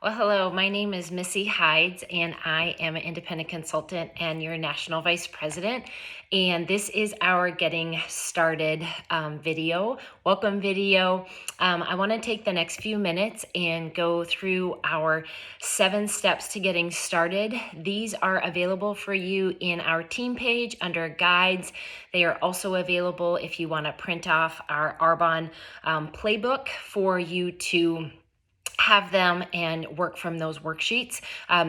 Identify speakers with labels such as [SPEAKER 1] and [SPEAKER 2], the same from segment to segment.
[SPEAKER 1] Well, hello, my name is Missy Hides, and I am an independent consultant and your national vice president. And this is our getting started video, welcome video. I want to take the next few minutes and go through our 7 steps to getting started. These are available for you in our team page under guides. They are also available if you want to print off our Arbonne playbook for you to have them and work from those worksheets.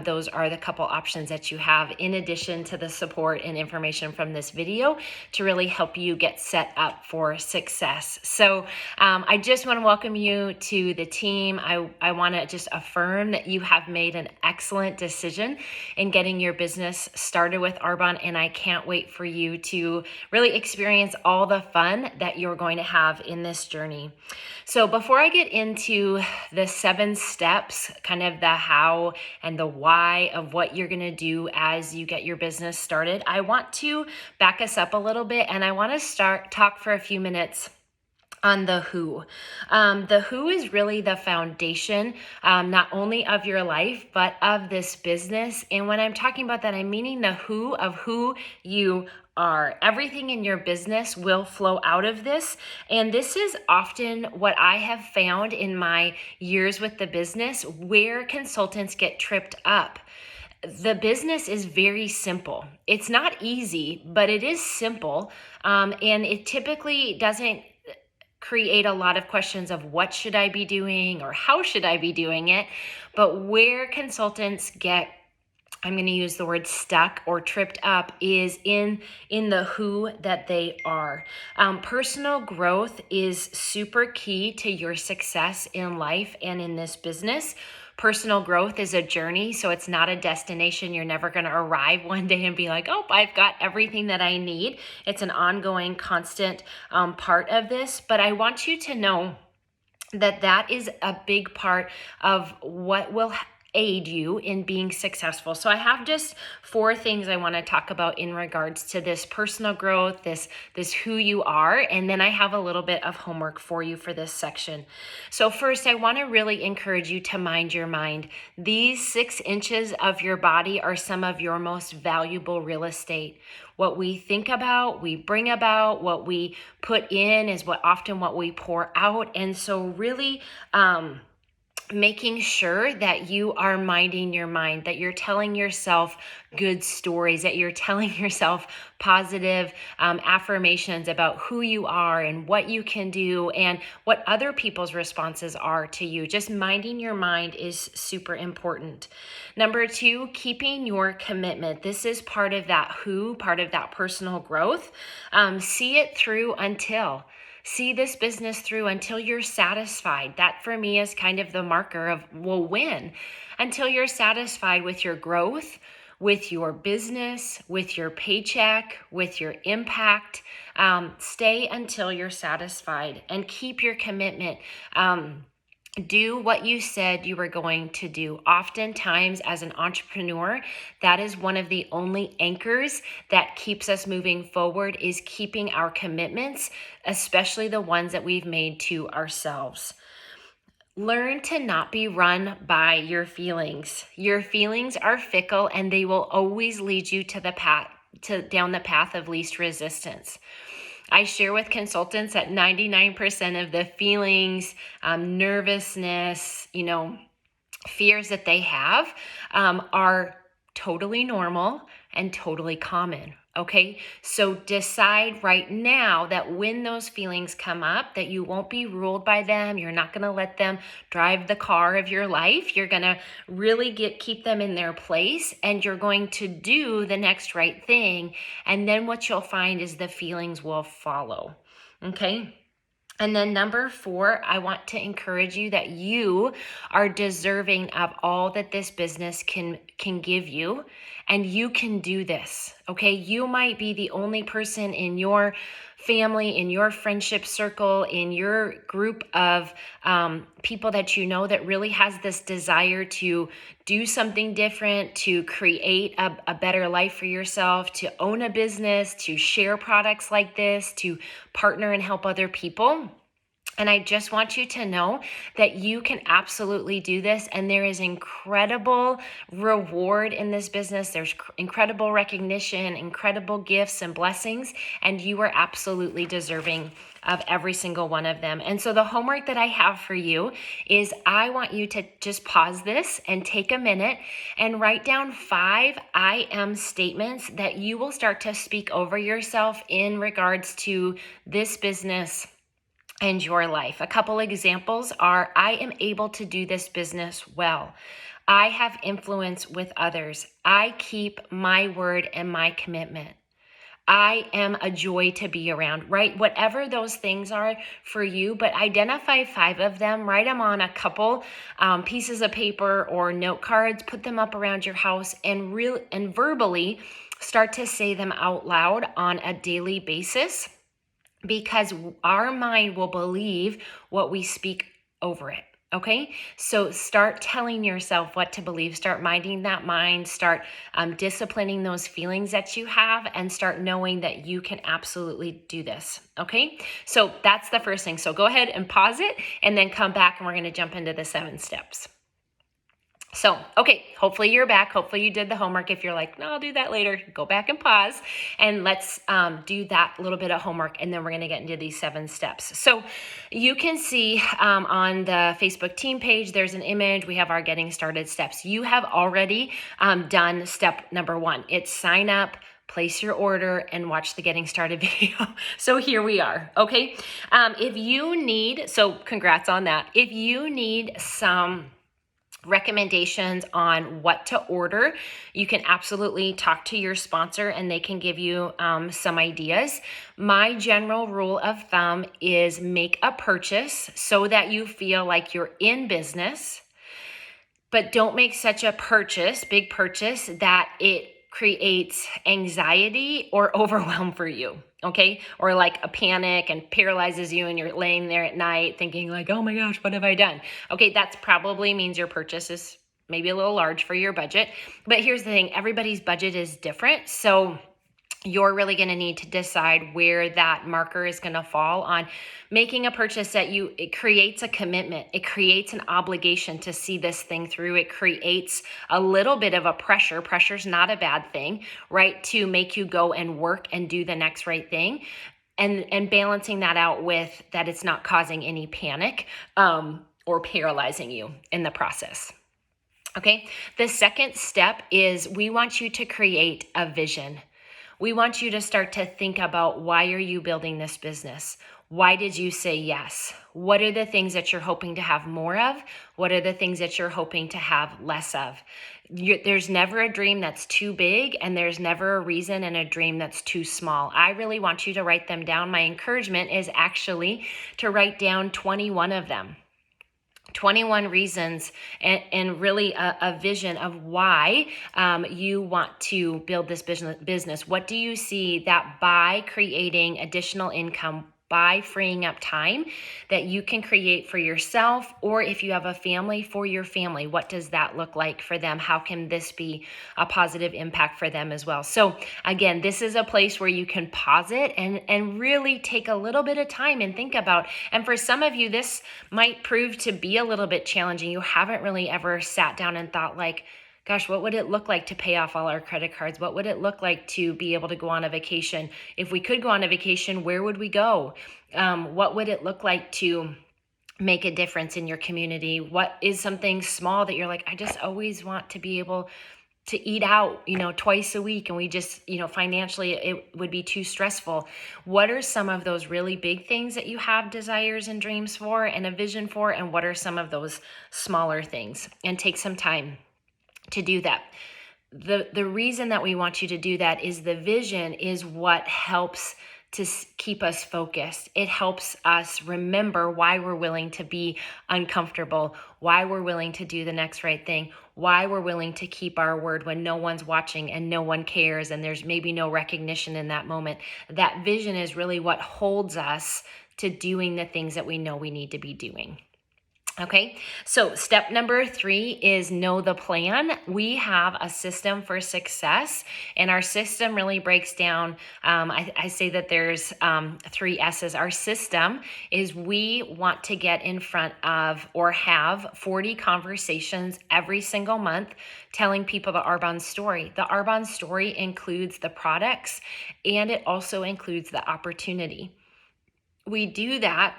[SPEAKER 1] Those are the couple options that you have in addition to the support and information from this video to really help you get set up for success. So I just want to welcome you to the team. I want to just affirm that you have made an excellent decision in getting your business started with Arbonne, and I can't wait for you to really experience all the fun that you're going to have in this journey. So before I get into the 7 steps, kind of the how and the why of what you're going to do as you get your business started, I want to back us up a little bit, and I want to talk for a few minutes on the who. The who is really the foundation, not only of your life, but of this business. And when I'm talking about that, I'm meaning the who of who you are. Everything in your business will flow out of this. And this is often what I have found in my years with the business where consultants get tripped up. The business is very simple. It's not easy, but it is simple. And it typically doesn't create a lot of questions of what should I be doing or how should I be doing it. But where consultants get, I'm going to use the word stuck or tripped up, is in the who that they are. Personal growth is super key to your success in life and in this business. Personal growth is a journey, so it's not a destination. You're never going to arrive one day and be like, oh, I've got everything that I need. It's an ongoing, constant part of this. But I want you to know that that is a big part of what will aid you in being successful. So I have just 4 things I want to talk about in regards to this personal growth, this who you are, and then I have a little bit of homework for you for this section. So first, I want to really encourage you to mind your mind. These 6 inches of your body are some of your most valuable real estate. What we think about, we bring about. What we put in is what we pour out. And so really, making sure that you are minding your mind, that you're telling yourself good stories, that you're telling yourself positive affirmations about who you are and what you can do and what other people's responses are to you. Just minding your mind is super important. Number 2, keeping your commitment. This is part of that who, part of that personal growth. See it through until. See this business through until you're satisfied. That for me is kind of the marker of, well, when? Until you're satisfied with your growth, with your business, with your paycheck, with your impact. Stay until you're satisfied and keep your commitment. Do what you said you were going to do. Oftentimes, as an entrepreneur, that is one of the only anchors that keeps us moving forward, is keeping our commitments, especially the ones that we've made to ourselves. Learn to not be run by your feelings. Your feelings are fickle, and they will always lead you to down the path of least resistance. I share with consultants that 99% of the feelings, nervousness, fears that they have are totally normal and totally common. Okay, so decide right now that when those feelings come up, that you won't be ruled by them. You're not going to let them drive the car of your life. You're going to really keep them in their place, and you're going to do the next right thing. And then what you'll find is the feelings will follow. Okay. And then number 4, I want to encourage you that you are deserving of all that this business can give you, and you can do this, okay? You might be the only person in your family, in your friendship circle, in your group of people that you know that really has this desire to do something different, to create a better life for yourself, to own a business, to share products like this, to partner and help other people. And I just want you to know that you can absolutely do this. And there is incredible reward in this business. There's incredible recognition, incredible gifts and blessings. And you are absolutely deserving of every single one of them. And so the homework that I have for you is I want you to just pause this and take a minute and write down 5 I am statements that you will start to speak over yourself in regards to this business and your life. A couple examples are, I am able to do this business well. I have influence with others. I keep my word and my commitment. I am a joy to be around, right? Whatever those things are for you, but identify 5 of them, write them on a couple pieces of paper or note cards, put them up around your house, and verbally start to say them out loud on a daily basis, because our mind will believe what we speak over it. Okay, so start telling yourself what to believe, start minding that mind, start disciplining those feelings that you have, and start knowing that you can absolutely do this. Okay, so that's the first thing. So go ahead and pause it and then come back, and we're going to jump into the 7 steps. So, okay, hopefully you're back. Hopefully you did the homework. If you're like, no, I'll do that later, go back and pause, and let's do that little bit of homework, and then we're going to get into these 7 steps. So you can see on the Facebook team page, there's an image. We have our getting started steps. You have already done step number 1. It's sign up, place your order, and watch the getting started video. So here we are. Okay. If you need, so congrats on that. If you need some recommendations on what to order, you can absolutely talk to your sponsor and they can give you some ideas. My general rule of thumb is make a purchase so that you feel like you're in business, but don't make such a big purchase, that it creates anxiety or overwhelm for you. Okay. Or like a panic and paralyzes you, and you're laying there at night thinking like, oh my gosh, what have I done? Okay. That's probably means your purchase is maybe a little large for your budget. But here's the thing, everybody's budget is different. So you're really going to need to decide where that marker is going to fall on making a purchase that it creates a commitment. It creates an obligation to see this thing through. It creates a little bit of a pressure. Pressure's not a bad thing, right? To make you go and work and do the next right thing. And balancing that out with that it's not causing any panic or paralyzing you in the process. Okay. The second step is we want you to create a vision. We want you to start to think about, why are you building this business? Why did you say yes? What are the things that you're hoping to have more of? What are the things that you're hoping to have less of? There's never a dream that's too big, and there's never a reason in a dream that's too small. I really want you to write them down. My encouragement is actually to write down 21 of them. 21 reasons and really a vision of why you want to build this business. What do you see that by creating additional income, by freeing up time that you can create for yourself, or if you have a family, for your family, what does that look like for them? How can this be a positive impact for them as well? So again, this is a place where you can pause it and really take a little bit of time and think about. And for some of you, this might prove to be a little bit challenging. You haven't really ever sat down and thought like, gosh, what would it look like to pay off all our credit cards? What would it look like to be able to go on a vacation? If we could go on a vacation, where would we go? What would it look like to make a difference in your community? What is something small that you're like, I just always want to be able to eat out, twice a week, and we just, financially it would be too stressful. What are some of those really big things that you have desires and dreams for and a vision for? And what are some of those smaller things? And take some time to do that. The reason that we want you to do that is the vision is what helps to keep us focused. It helps us remember why we're willing to be uncomfortable, why we're willing to do the next right thing, why we're willing to keep our word when no one's watching and no one cares and there's maybe no recognition in that moment. That vision is really what holds us to doing the things that we know we need to be doing. Okay, so step number 3 is know the plan. We have a system for success, and our system really breaks down. I say that there's 3 S's. Our system is we want to get in front of or have 40 conversations every single month telling people the Arbonne story. The Arbonne story includes the products, and it also includes the opportunity. We do that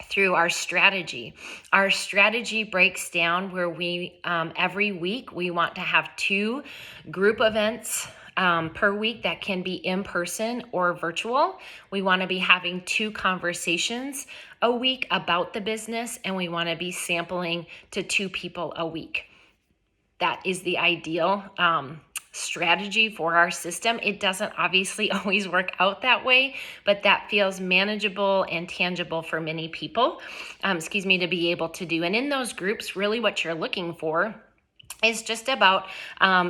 [SPEAKER 1] through our strategy. Our strategy breaks down where we, every week, we want to have 2 group events per week that can be in person or virtual. We want to be having 2 conversations a week about the business, and we want to be sampling to 2 people a week. That is the ideal strategy for our system. It doesn't obviously always work out that way, but that feels manageable and tangible for many people, to be able to do. And in those groups, really what you're looking for is just about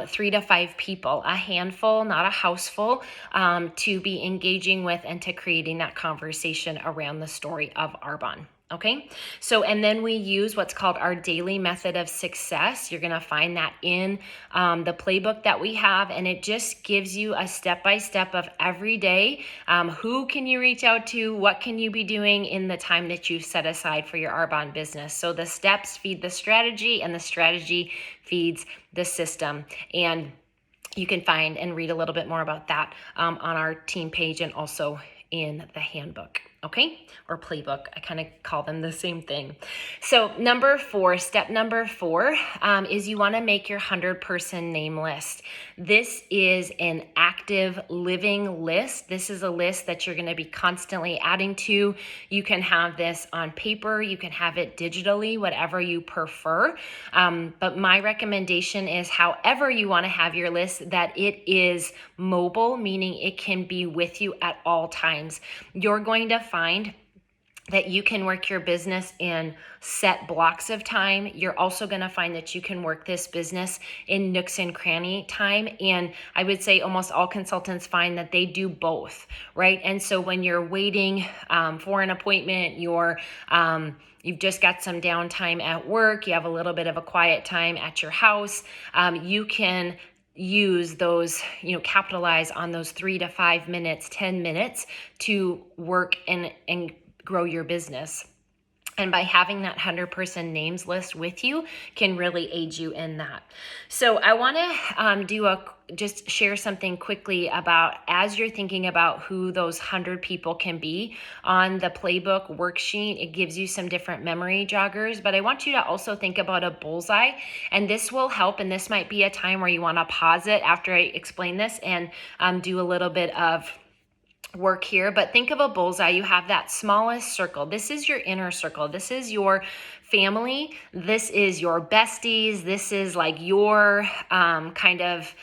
[SPEAKER 1] 3 to 5 people, a handful, not a houseful, to be engaging with and to creating that conversation around the story of Arbonne. Okay, so and then we use what's called our daily method of success. You're going to find that in the playbook that we have, and it just gives you a step-by-step of every day. Who can you reach out to? What can you be doing in the time that you've set aside for your Arbonne business? So the steps feed the strategy, and the strategy feeds the system. And you can find and read a little bit more about that on our team page and also in the handbook. Okay, or playbook. I kind of call them the same thing. So step number four is you want to make your 100-person name list. This is an active living list. This is a list that you're going to be constantly adding to. You can have this on paper. You can have it digitally, whatever you prefer. But my recommendation is however you want to have your list, that it is mobile, meaning it can be with you at all times. You're going to find that you can work your business in set blocks of time. You're also going to find that you can work this business in nooks and cranny time. And I would say almost all consultants find that they do both, right? And so when you're waiting for an appointment, you've just got some downtime at work, you have a little bit of a quiet time at your house, you can use those, capitalize on those 3 to 5 minutes, 10 minutes to work and grow your business. And by having that 100-person names list with you can really aid you in that. So I want to just share something quickly about, as you're thinking about who those 100 people can be, on the playbook worksheet, it gives you some different memory joggers, but I want you to also think about a bullseye, and this will help. And this might be a time where you want to pause it after I explain this and do a little bit of work here, but think of a bullseye. You have that smallest circle. This is your inner circle. This is your family. This is your besties. This is like your kind of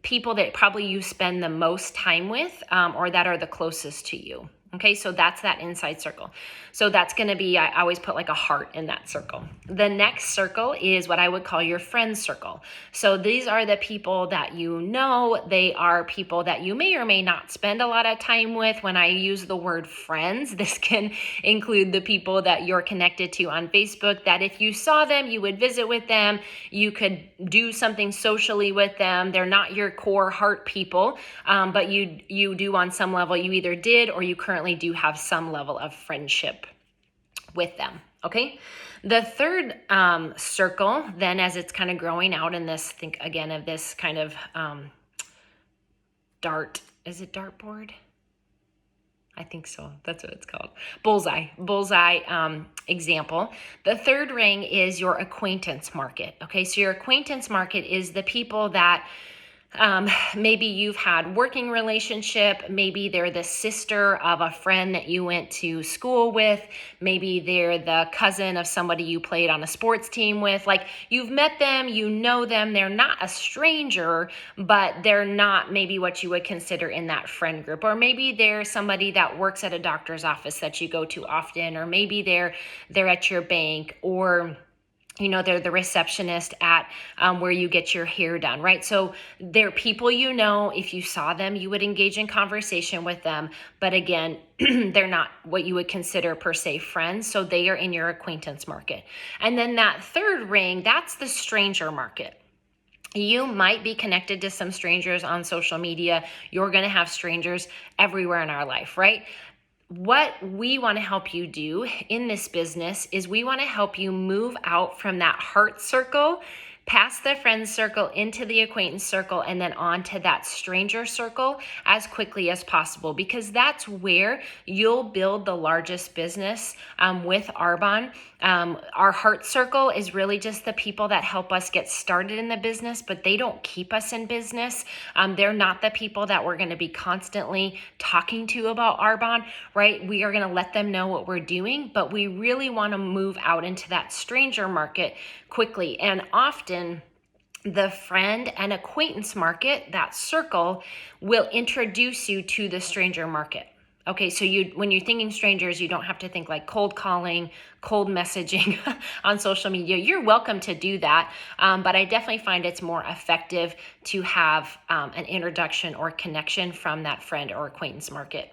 [SPEAKER 1] people that probably you spend the most time with or that are the closest to you. Okay, so that's that inside circle. So that's going to be, I always put like a heart in that circle. The next circle is what I would call your friend circle. So these are the people that you know. They are people that you may or may not spend a lot of time with. When I use the word friends, this can include the people that you're connected to on Facebook, that if you saw them, you would visit with them. You could do something socially with them. They're not your core heart people, but you do on some level. You either did or you currently do have some level of friendship with them. Okay. The third circle, then, as it's kind of growing out in this, think again of this kind of dartboard? I think so. That's what it's called. Bullseye example. The third ring is your acquaintance market. Okay. So your acquaintance market is the people that maybe you've had working relationship. Maybe they're the sister of a friend that you went to school with. Maybe they're the cousin of somebody you played on a sports team with. Like, you've met them, you know them. They're not a stranger, but they're not maybe what you would consider in that friend group. Or maybe they're somebody that works at a doctor's office that you go to often, or maybe they're at your bank, or they're the receptionist at where you get your hair done, right? So they're people, if you saw them, you would engage in conversation with them. But again, they're not what you would consider per se friends. So they are in your acquaintance market. And then that third ring, that's the stranger market. You might be connected to some strangers on social media. You're going to have strangers everywhere in our life, right? What we want to help you do in this business is we want to help you move out from that heart circle, past the friend circle, into the acquaintance circle, and then on to that stranger circle as quickly as possible, because that's where you'll build the largest business with Arbonne. Our heart circle is really just the people that help us get started in the business, but they don't keep us in business. They're not the people that we're going to be constantly talking to about Arbonne, right? We are going to let them know what we're doing, but we really want to move out into that stranger market quickly. And often the friend and acquaintance market, that circle, will introduce you to the stranger market. Okay, so when you're thinking strangers, you don't have to think like cold calling, cold messaging on social media. You're welcome to do that, but I definitely find it's more effective to have an introduction or connection from that friend or acquaintance market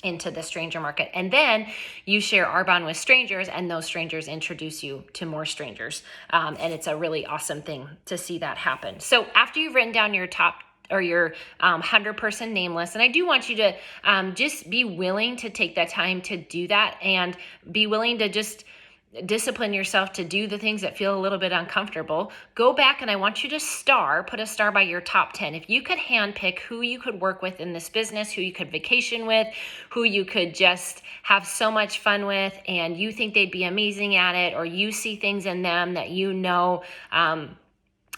[SPEAKER 1] into the stranger market. And then you share Arbonne with strangers, and those strangers introduce you to more strangers. And it's a really awesome thing to see that happen. So after you've written down your top or your 100-person name list, and I do want you to just be willing to take that time to do that, and be willing to just discipline yourself to do the things that feel a little bit uncomfortable. Go back and I want you to put a star by your top 10. If you could handpick who you could work with in this business, who you could vacation with, who you could just have so much fun with, and you think they'd be amazing at it, or you see things in them that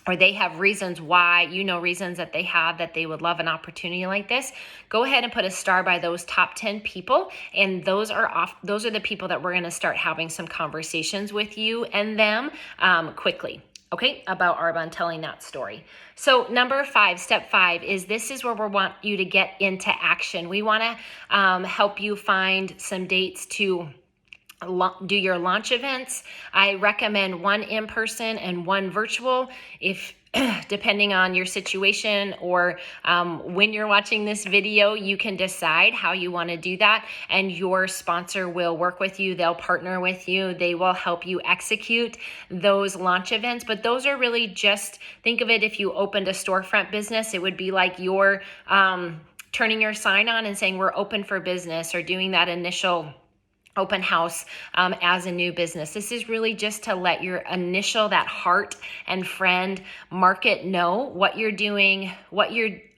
[SPEAKER 1] or they have reasons why, reasons that they have that they would love an opportunity like this, go ahead and put a star by those top 10 people. And those are the people that we're going to start having some conversations with you and them quickly. Okay, about Arbonne, telling that story. So number 5, step 5 this is where we want you to get into action. We want to help you find some dates to do your launch events. I recommend 1 in person and 1 virtual, if depending on your situation or when you're watching this video, you can decide how you want to do that, and your sponsor will work with you. They'll partner with you. They will help you execute those launch events. But those are really just, think of it, if you opened a storefront business, it would be like you're turning your sign on and saying we're open for business, or doing that initial open house as a new business. This is really just to let your that heart and friend market know what you're doing, what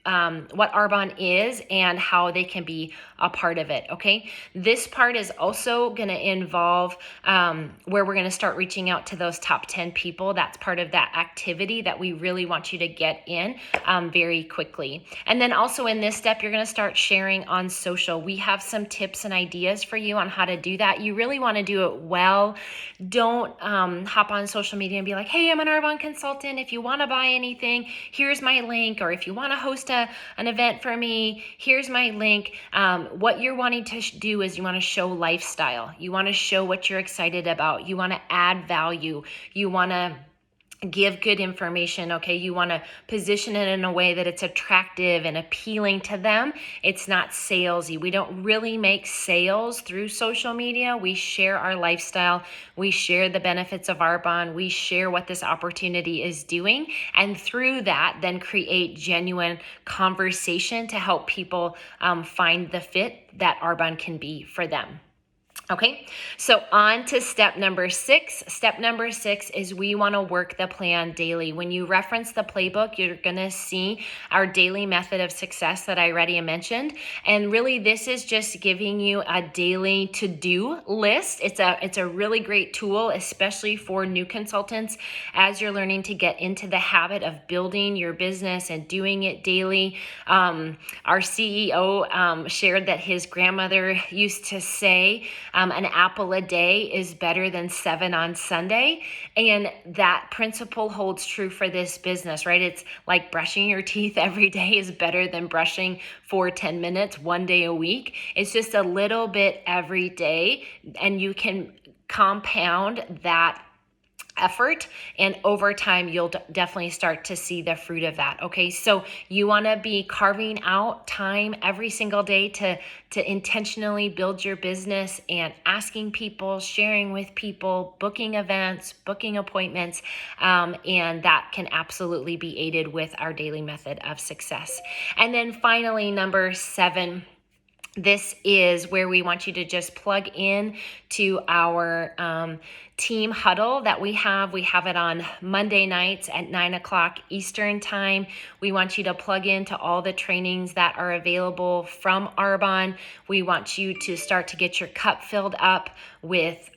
[SPEAKER 1] Arbonne is, and how they can be a part of it. Okay. This part is also going to involve where we're going to start reaching out to those top 10 people. That's part of that activity that we really want you to get in very quickly. And then also in this step, you're going to start sharing on social. We have some tips and ideas for you on how to do that. You really want to do it well. Don't hop on social media and be like, hey, I'm an Arbonne consultant. If you want to buy anything, here's my link. Or if you want to host an event for me, here's my link. What you're wanting to do is you want to show lifestyle. You want to show what you're excited about. You want to add value. You want to give good information. Okay. You want to position it in a way that it's attractive and appealing to them. It's not salesy. We don't really make sales through social media. We share our lifestyle. We share the benefits of Arbonne. We share what this opportunity is doing. And through that, then create genuine conversation to help people find the fit that Arbonne can be for them. Okay, so on to step number 6. Step number 6 is we want to work the plan daily. When you reference the playbook, you're going to see our daily method of success that I already mentioned. And really, this is just giving you a daily to-do list. It's a really great tool, especially for new consultants, as you're learning to get into the habit of building your business and doing it daily. Our CEO shared that his grandmother used to say, an apple a day is better than 7 on Sunday. And that principle holds true for this business, right? It's like brushing your teeth every day is better than brushing for 10 minutes, 1 day a week. It's just a little bit every day, and you can compound that effort, and over time you'll definitely start to see the fruit of that. Okay, so you want to be carving out time every single day to intentionally build your business and asking people, sharing with people, booking events, booking appointments, and that can absolutely be aided with our daily method of success. And then finally, number 7, this is where we want you to just plug in to our team huddle that we have. We have it on Monday nights at 9 o'clock Eastern time. We want you to plug into all the trainings that are available from Arbonne. We want you to start to get your cup filled up with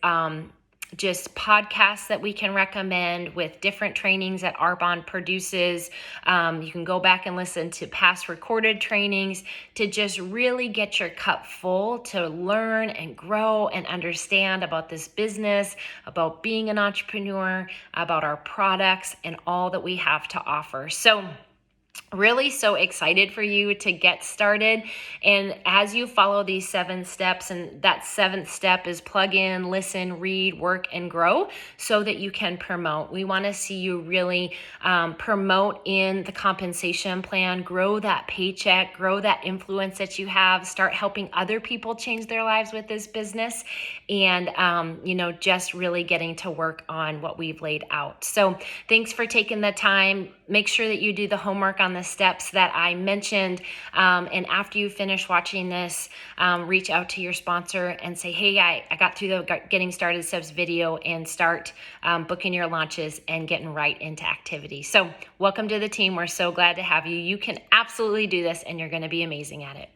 [SPEAKER 1] just podcasts that we can recommend, with different trainings that Arbonne produces. You can go back and listen to past recorded trainings to just really get your cup full, to learn and grow and understand about this business, about being an entrepreneur, about our products and all that we have to offer. So really so excited for you to get started. And as you follow these 7 steps, and that 7th step is plug in, listen, read, work, and grow, so that you can promote. We want to see you really promote in the compensation plan, grow that paycheck, grow that influence that you have, start helping other people change their lives with this business, and just really getting to work on what we've laid out. So thanks for taking the time. Make sure that you do the homework on the steps that I mentioned. And after you finish watching this, reach out to your sponsor and say, hey, I got through the Getting Started Steps video, and start booking your launches and getting right into activity. So welcome to the team. We're so glad to have you. You can absolutely do this, and you're going to be amazing at it.